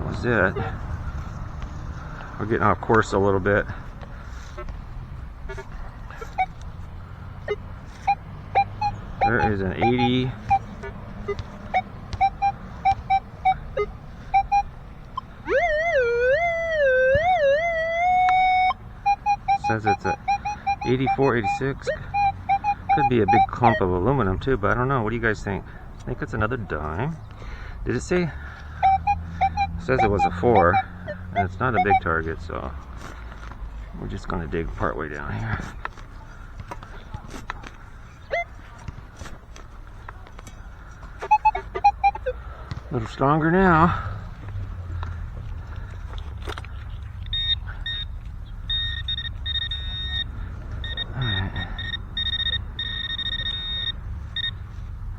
was it. We're getting off course a little bit. There is an 80. Says it's a 84, 86. Could be a big clump of aluminum too, but I don't know. What do you guys think? I think it's another dime. Did it say? It says it was a 4, and it's not a big target, so we're just going to dig part way down here. A little stronger now. Alright.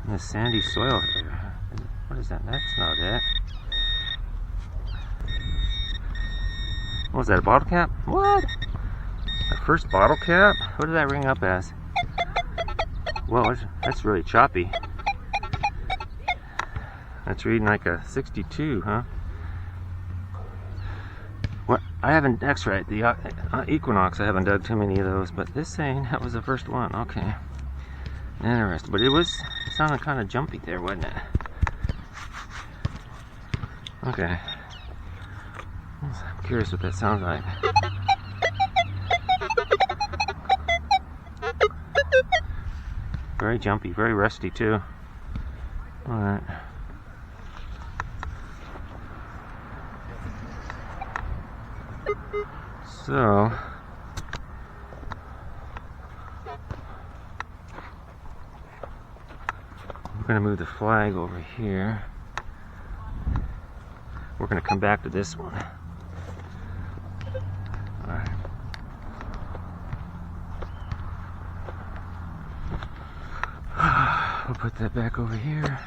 And the sandy soil here. What is that? That's not it. What was that, a bottle cap? What? The first bottle cap? What did that ring up as? Well, that's really choppy. That's reading like a 62, huh? What? I haven't X-rayed the Equinox. I haven't dug too many of those, but this saying that was the first one. Okay, interesting. But it sounded kind of jumpy there, wasn't it? Okay. I'm curious what that sounds like. Very jumpy, very rusty too. All right. So, we're going to move the flag over here. We're going to come back to this one. All right. We'll put that back over here.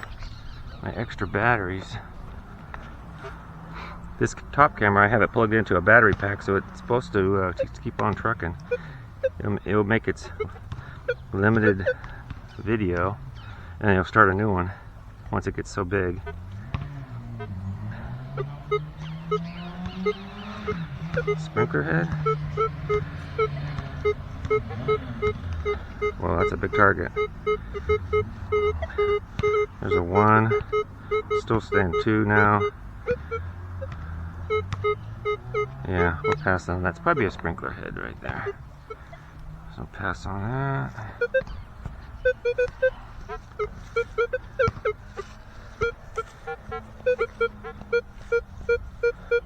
My extra batteries. This top camera, I have it plugged into a battery pack, so it's supposed to just keep on trucking. It'll make its limited video, and it'll start a new one once it gets so big. Sprinkler head? Well, that's a big target. There's a 1, still staying 2 now. Yeah, we'll pass on. That's probably a sprinkler head right there. So pass on that.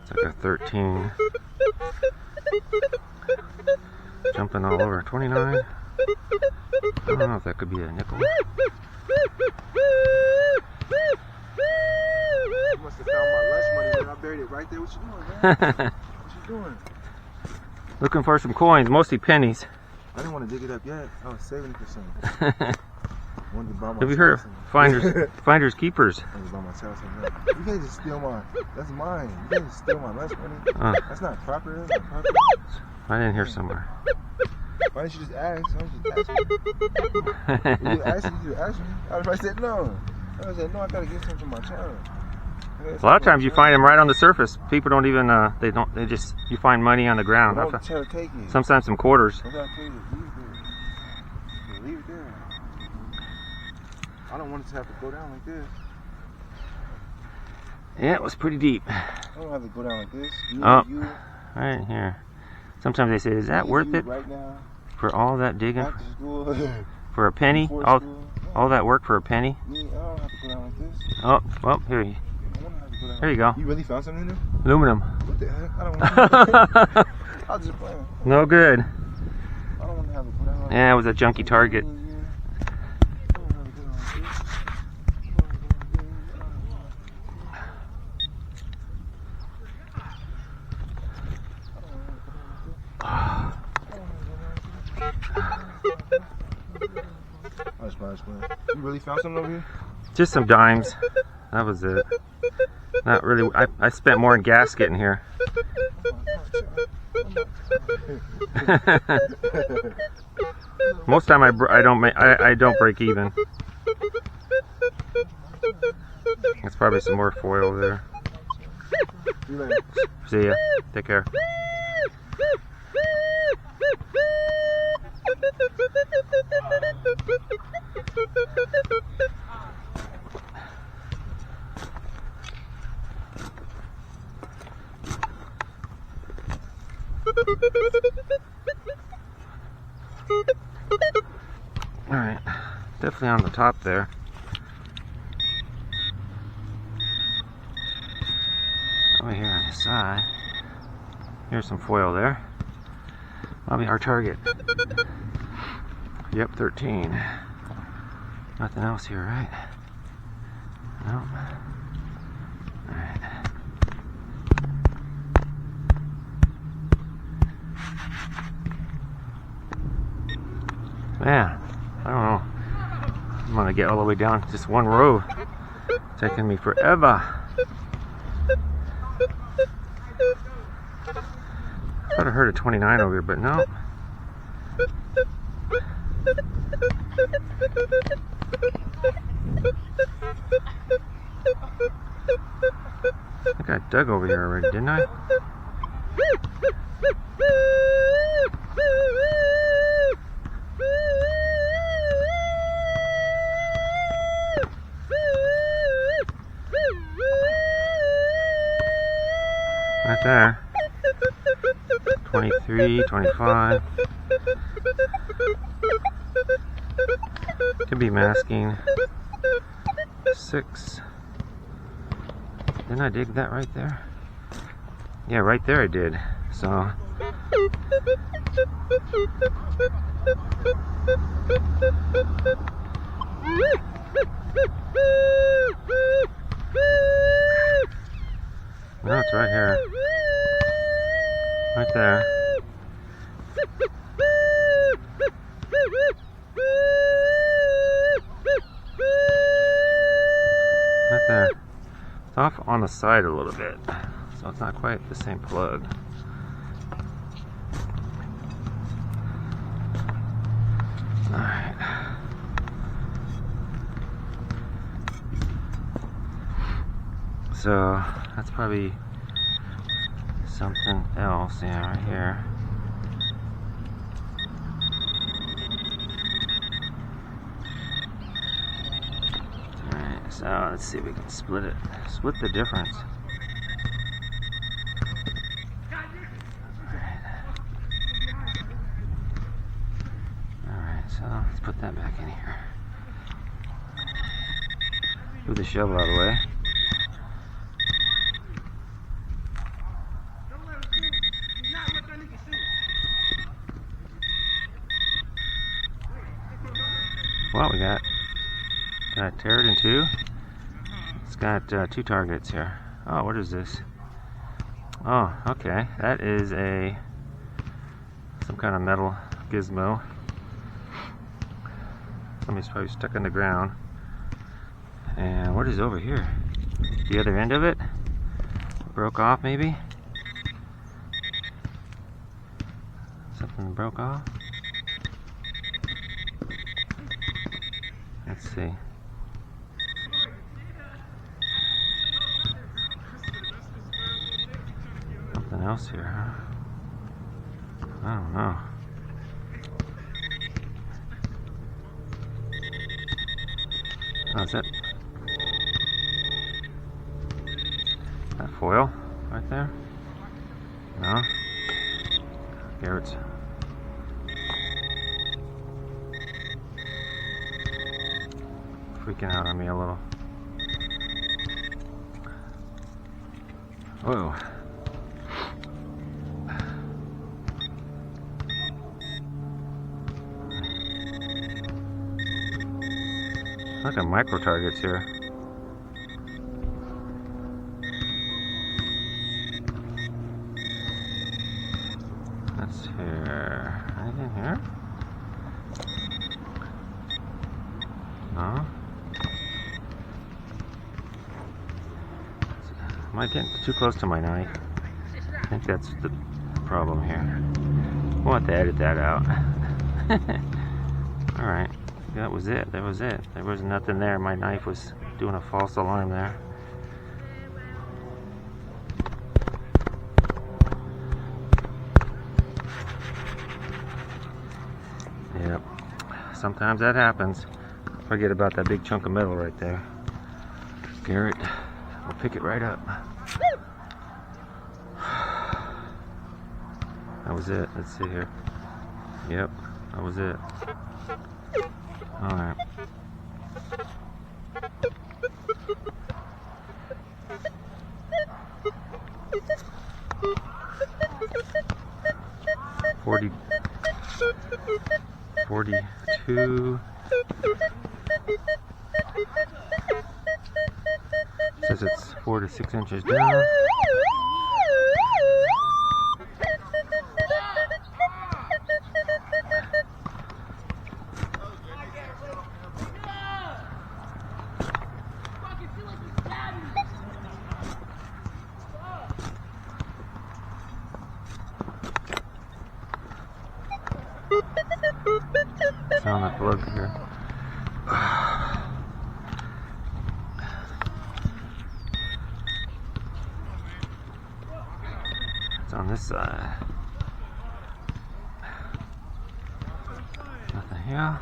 It's like a 13. Jumping all over 29. I don't know if that could be a nickel. You must have found my lunch money when I buried it right there. What you doing, man? What you doing? Looking for some coins, mostly pennies. I didn't want to dig it up yet. I was saving it for something. Have you heard of finders keepers? I was by my house. You can't just steal my. That's mine. You can't just steal my lunch money. That's not proper. That's not proper. I didn't hear somewhere. Why didn't you just ask? Why didn't you just ask me? You asked me. I would have said no. I would have said no. I gotta get something for my child. A lot of times you find them right on the surface. People don't even, they just, you find money on the ground. Don't try to take it. Sometimes some quarters. Don't try to take it. Leave it there. I don't want it to have to go down like this. Yeah, it was pretty deep. I don't have to go down like this. Right here. Sometimes they say, is that worth it right now, for all that digging? after school, for a penny? All that work for a penny? Me, I don't have to go down like this. Oh, well, here you go. You really found something in there? Aluminum. What the heck? I don't want to. I was just playing. No good. I don't want to have to go down like Yeah, it was a junky target. You really found something over here? Just some dimes. That was it. Not really. I spent more in gas getting here. Most time I don't break even. That's probably some more foil there. See you later. See ya. Take care. Alright, definitely on the top there. Over here on the side, here's some foil there. Probably our target. Yep, 13. Nothing else here, right? Nope. Alright. Man, I don't know. I'm gonna get all the way down to just one row. It's taking me forever. I thought I heard a 29 over here, but no. I think I dug over here already, didn't I? Right there. 23, 25. Could be masking. 6. Didn't I dig that right there? Yeah, right there I did. So. No, it's right here. Right there. Right there. It's off on the side a little bit, so it's not quite the same plug. Alright. So that's probably something else, yeah, right here. Alright, so let's see if we can split it. Split the difference. Alright, so let's put that back in here. Move the shovel out of the way. Well, we got tear it in two. It's got 2 targets here. Oh, what is this? Oh, okay. That is some kind of metal gizmo. Somebody's probably stuck in the ground. And what is over here? The other end of it? Broke off, maybe? Something broke off? Let's see. Something else here, huh? I don't know. Oh, is that foil right there? No? Garrett's. Freaking out on me a little. Whoa. Look at micro targets here. That's here. Anything here? No? Am I getting too close to my knife? I think that's the problem here. We'll have to edit that out. Alright. That was it. That was it. There was nothing there. My knife was doing a false alarm there. sometimes that happens. Forget about that big chunk of metal right there. Garrett will pick it right up. That was it. Let's see here. Yep, that was it. Alright. $42. Says it's 4 to 6 inches down. Found that plug here. It's on this side. Nothing here.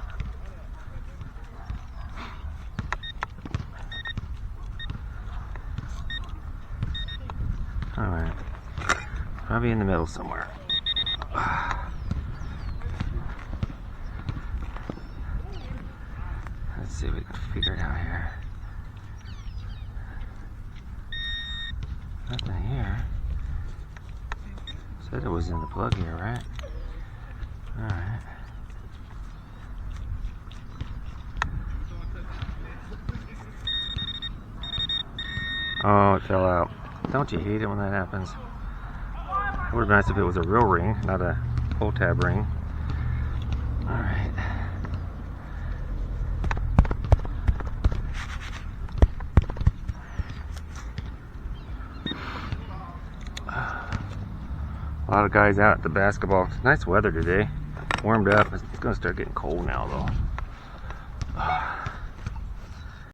Alright. Probably in the middle somewhere. Let's see if we can figure it out here. Nothing here. Said it was in the plug here, right? Alright. Oh, it fell out. Don't you hate it when that happens? It would have been nice if it was a real ring, not a pull tab ring. Alright. A lot of guys out at the basketball. It's nice weather today. Warmed up. It's gonna start getting cold now though.